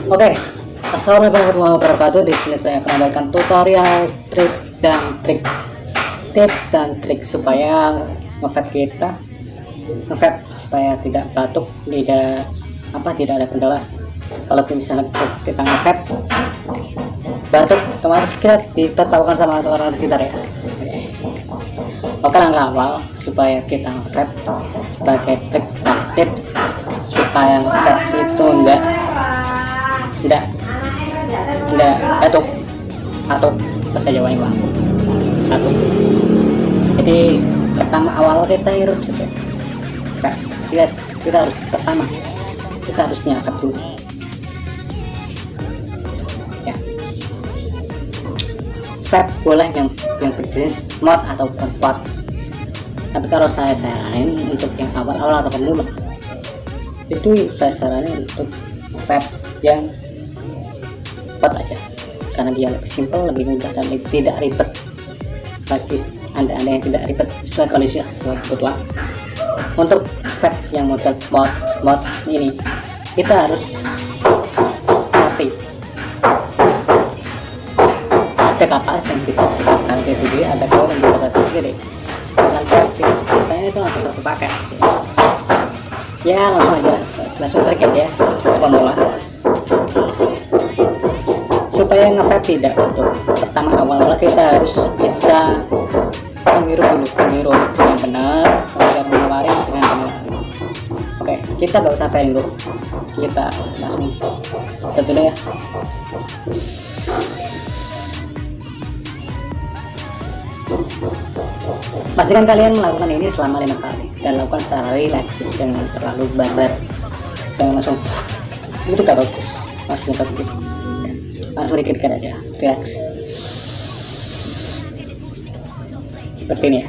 Oke, assalamualaikum warahmatullahi wabarakatuh. Di sini saya akan memberikan tutorial tips dan trik supaya ngevape kita supaya tidak batuk, tidak ada kendala. Kalau misalnya kita ngevape batuk, kemarin kita ditertawakan sama orang sekitar ya. Oke, langkah awal supaya kita ngevape sebagai tips supaya ngevape itu enggak batuk atau bahasa Jawanya Pak batuk. Jadi pertama awal kita hirup saja. Kita harus nyakap dulu ya. Vape boleh yang berjenis mod ataupun pot, tapi kalau saya saranin untuk yang awal-awal atau pemula itu saya saranin untuk vape yang pot aja, karena dia lebih simpel, lebih mudah, dan tidak ribet bagi anda yang tidak ribet sesuai kondisi, sesuai kebutuhan. Untuk vape yang model mod ini kita harus ngerti ada kapas yang bisa kita sendiri, ada kau yang bisa kita sendiri. Dengan vape itu langsung satu paket ya, langsung terkait ya pemula. Supaya ngevape tidak batuk, pertama awal kita harus bisa menghirup yang benar, kemudian mengeluarkan dengan benar. Oke, kita nggak usah pairing dulu, kita langsung dulu ya. Pastikan kalian melakukan ini selama 5 kali dan lakukan secara rileks, jangan terlalu barbar, jangan langsung itu gak bagus, langsung dikit aja, relax seperti ini ya.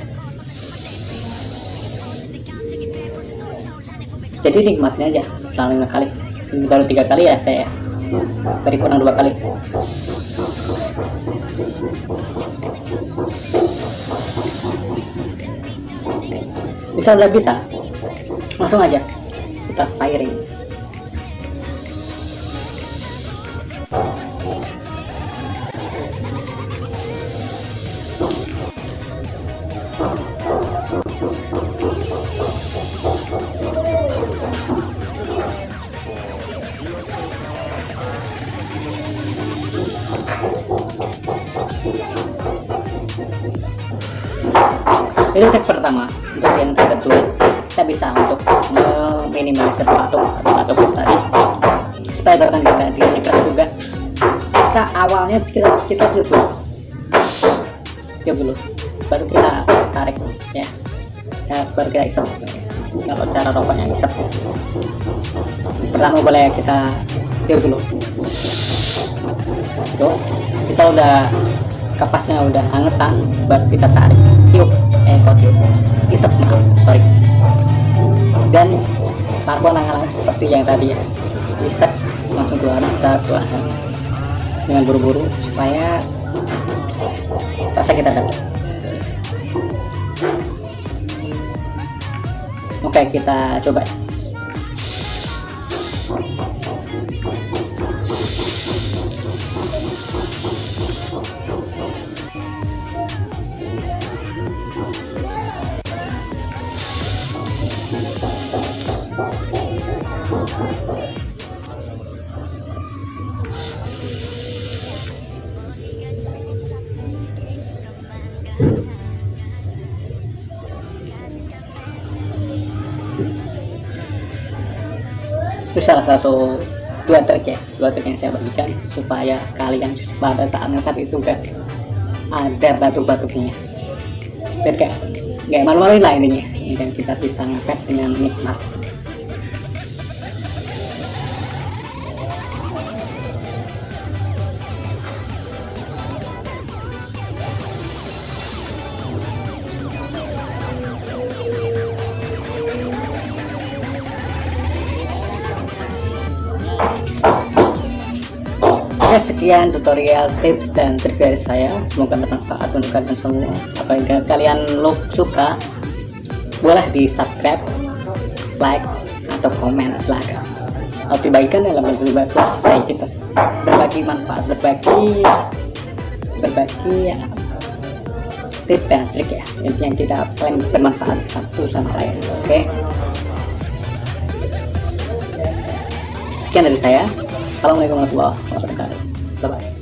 Jadi nikmatnya aja selama 5 kali, baru 3 kali ya saya, beri kurang 2 kali. Bisa langsung aja kita firing. Itu trik pertama. Untuk yang kedua, kita bisa untuk meminimalisir batuk tadi supaya gerakan kita tidak juga. Kita awalnya kita dulu baru kita tarik ya, baru kita isep. Kalau cara rokoknya isep, pertama boleh kita tiup dulu. Tuh, kita udah kapasnya udah angetan, baru kita tarik, tiup, isep, sorry. Dan lakukan langkah seperti yang tadi ya, isep langsung keluarin, kita keluarkan dengan buru-buru supaya rasa kita dapat. Oke, kita coba. Itu salah satu dua trik yang saya bagikan supaya kalian pada saat ngevape itu gak ada batuk-batuknya, biar kayak malu-maluin lah intinya, dan kita bisa ngevape dengan nikmat. Oke, sekian tutorial tips dan trik dari saya, semoga bermanfaat untuk kalian semua. Apabila kalian suka, boleh di subscribe, like, atau komen silahkan. harus dibagikan dalam bentuk bagus supaya kita berbagi manfaat, berbagi ya, tips dan trik ya, intinya kita saling bermanfaat satu sama lain. Oke, sekian dari saya. Assalamualaikum warahmatullahi wabarakatuh. Bye bye.